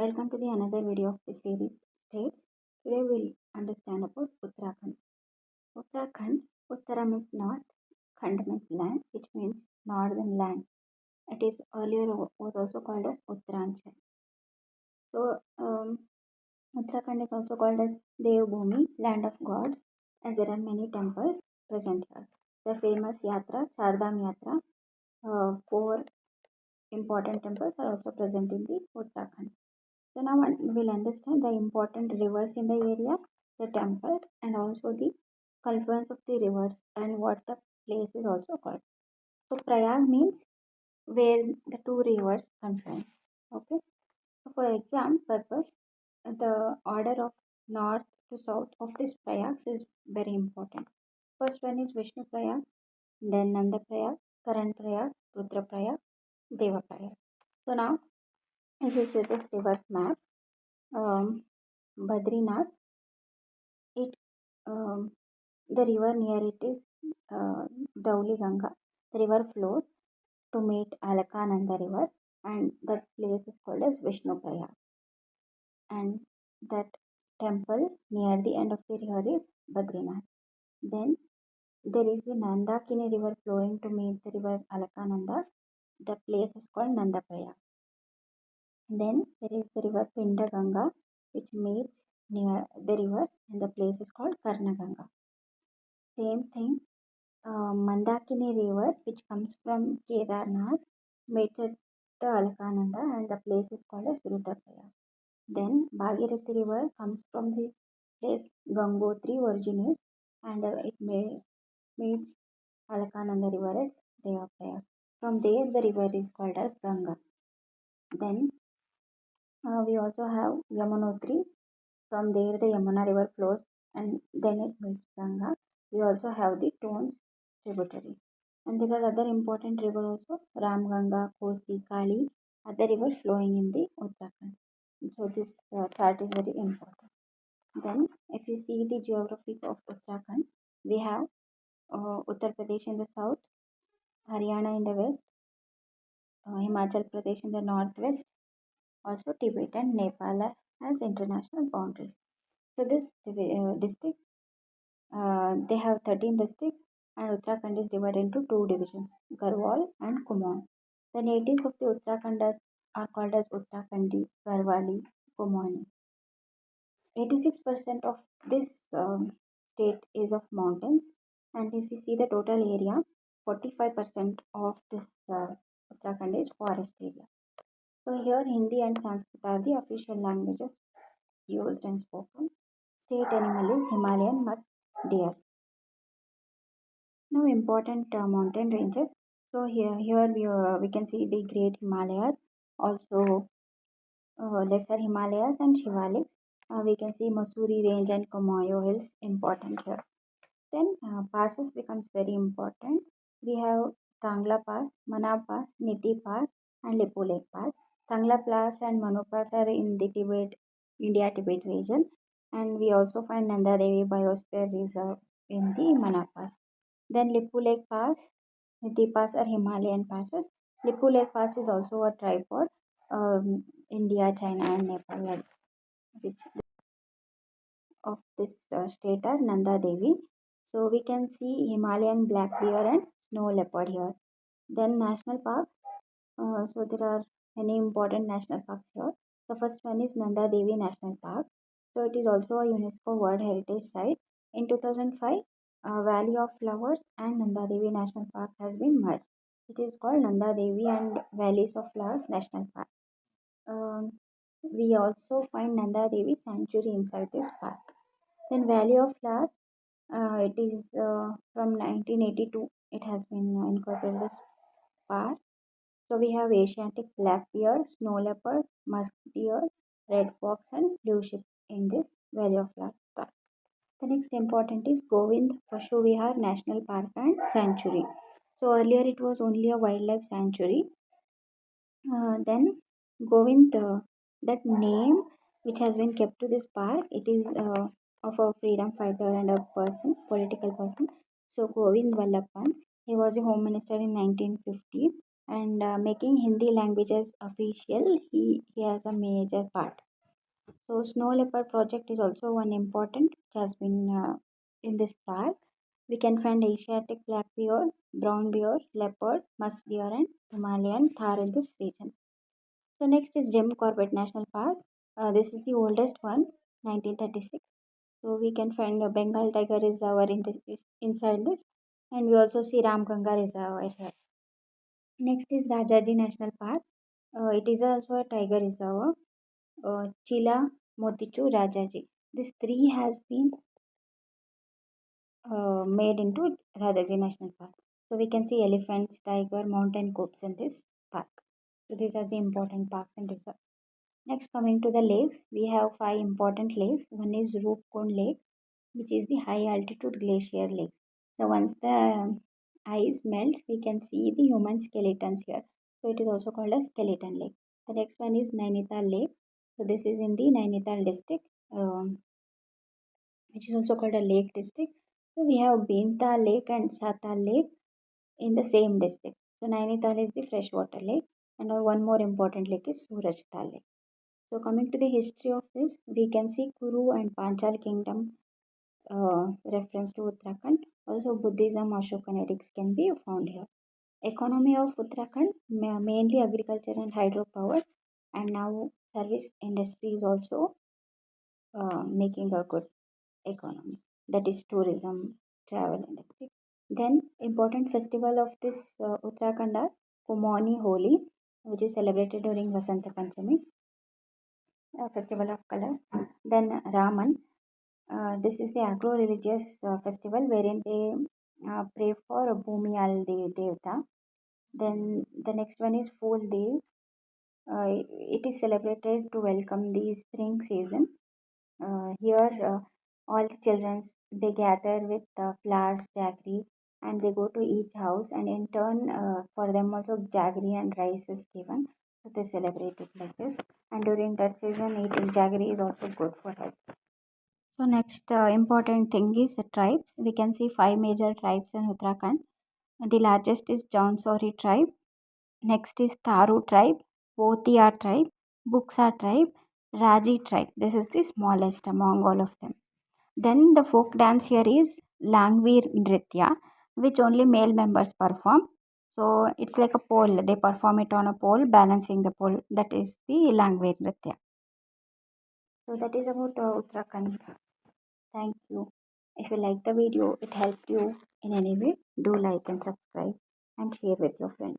Welcome to the another video of the series States. Today we'll understand about Uttarakhand. Uttarakhand, Uttara means north, Khand means land, which means northern land. It is earlier was also called as Uttaranchal. So Uttarakhand is also called as Devbhumi, land of gods, as there are many temples present here. The famous Yatra, Chardham Yatra, four important temples are also present in the Uttarakhand. So now we'll understand the important rivers in the area, the temples, and also the confluence of the rivers and what the place is also called. So Prayag means where the two rivers confluence. Okay. So for exam purpose, the order of north to south of this Prayags is very important. First one is Vishnu Prayag, then Nanda Prayag, Karan Prayag, Rudra Prayag, Deva Prayag. So now if you see this reverse map, Badrinath, it the river near it is Dauli Ganga. The river flows to meet Alakananda river, and that place is called as Vishnu Prayag. And that temple near the end of the river is Badrinath. Then there is the Nandakini river flowing to meet the river Alakananda. The place is called Nanda Prayag. Then there is the river Pinda Ganga, which meets near the river, and the place is called Karna Ganga. Same thing, Mandakini river, which comes from Kedarnath, meets at the Alkananda, and the place is called as Rudraprayag. Then Bhagirathi river comes from the place Gangotri originates, and it meets Alkananda river at Devaprayag. From there, the river is called as Ganga. Then we also have Yamunotri. From there, the Yamuna river flows, and then it meets Ganga. We also have the Tons tributary. And there are other important rivers also, Ram Ganga, Kosi, Kali, other rivers flowing in the Uttarakhand. So this chart is very important. Then if you see the geography of Uttarakhand, we have Uttar Pradesh in the south, Haryana in the west, Himachal Pradesh in the northwest, also Tibet and Nepal as international boundaries. So this district, they have 13 districts, and Uttarakhand is divided into two divisions, Garhwal and Kumaon. The natives of the Uttarakhand are called as Uttarakhandi, Garhwali, Kumaoni. 86% of this state is of mountains, and if you see the total area, 45% of this Uttarakhand is forest area. So here Hindi and Sanskrit are the official languages used and spoken. State animal is Himalayan musk deer. Now important mountain ranges. So here we can see the Great Himalayas, also Lesser Himalayas and Shivaliks. We can see Mussoorie Range and Comoyo Hills important here. Then passes becomes very important. We have Tangla Pass, Manab Pass, Niti Pass, and Lipu Lake Pass. Tangla Pass and Manu Pass are in the Tibet, India-Tibet region, and we also find Nanda Devi Biosphere Reserve in the Manab Pass. Then Lipu Lake Pass, Niti Pass are Himalayan passes. Lipu Lake Pass is also a tripod, India, China, and Nepal, which of this state are Nanda Devi. So we can see Himalayan black bear and snow leopard here. Then national parks. So there are many important national parks here. The first one is Nanda Devi National Park. So it is also a UNESCO World Heritage Site. In 2005, Valley of Flowers and Nanda Devi National Park has been merged. It is called Nanda Devi and Valleys of Flowers National Park. We also find Nanda Devi Sanctuary inside this park. Then Valley of Flowers, it is from 1982. It has been incorporated this park. So we have Asiatic black bear, snow leopard, musk deer, red fox, and blue sheep in this Valley of Flowers park. The next important is Govind Pashu Vihar National Park and Sanctuary. So earlier it was only a wildlife sanctuary. Then Govind, that name which has been kept to this park, it is of a freedom fighter and a person, political person. So Govind Vallabh Pant, he was the home minister in 1950. and making Hindi languages official, he has a major part. So snow leopard project is also one important which has been in this park. We can find Asiatic black bear, brown bear, leopard, musk deer, and Himalayan thar in this region. So next is Jim Corbett National Park. This is the oldest one, 1936. So we can find a Bengal tiger reservoir in this inside this, and we also see Ramganga reservoir here. Next is Rajaji National Park. It is also a tiger reservoir. Chila, Motichu, Rajaji. This three has been made into Rajaji National Park. So we can see elephants, tiger, mountain goats in this park. So these are the important parks and reserves. Next, coming to the lakes, we have five important lakes. One is Roopkund Lake, which is the high altitude glacier lake. So once the ice melts, we can see the human skeletons here. So it is also called a skeleton lake. The next one is Nainital Lake. So this is in the Nainital district, which is also called a lake district. So we have Benta Lake and Satal Lake in the same district. So Nainital is the freshwater lake, and one more important lake is Surajtal Lake. So coming to the history of this, we can see Kuru and Panchal kingdom reference to Uttarakhand. Also Buddhism, Ashokan edicts can be found here. Economy of Uttarakhand, mainly agriculture and hydropower, and now service industry is also making a good economy. That is tourism, travel industry. Then important festival of this Uttarakhand are Kumoni Holi, which is celebrated during Vasanta Panchami, festival of colors. Then Raman, this is the agro-religious festival wherein they pray for Bhumi Devta. Then the next one is Fool Dev. It is celebrated to welcome the spring season. Here, all the children they gather with flowers, jaggery, and they go to each house, and in turn, for them also jaggery and rice is given. So they celebrate it like this. And during that season, eating jaggery is also good for health. So next important thing is the tribes. We can see five major tribes in Uttarakhand. The largest is Jaunsori tribe. Next is Tharu tribe, Bhotia tribe, Buksa tribe, Raji tribe. This is the smallest among all of them. Then the folk dance here is Langveer Nritya, which only male members perform. So it's like a pole. They perform it on a pole, balancing the pole. That is the Langveer Nritya. So that is about Uttarakhand. Thank you. If you like the video, it helped you in any way, do like and subscribe and share with your friends.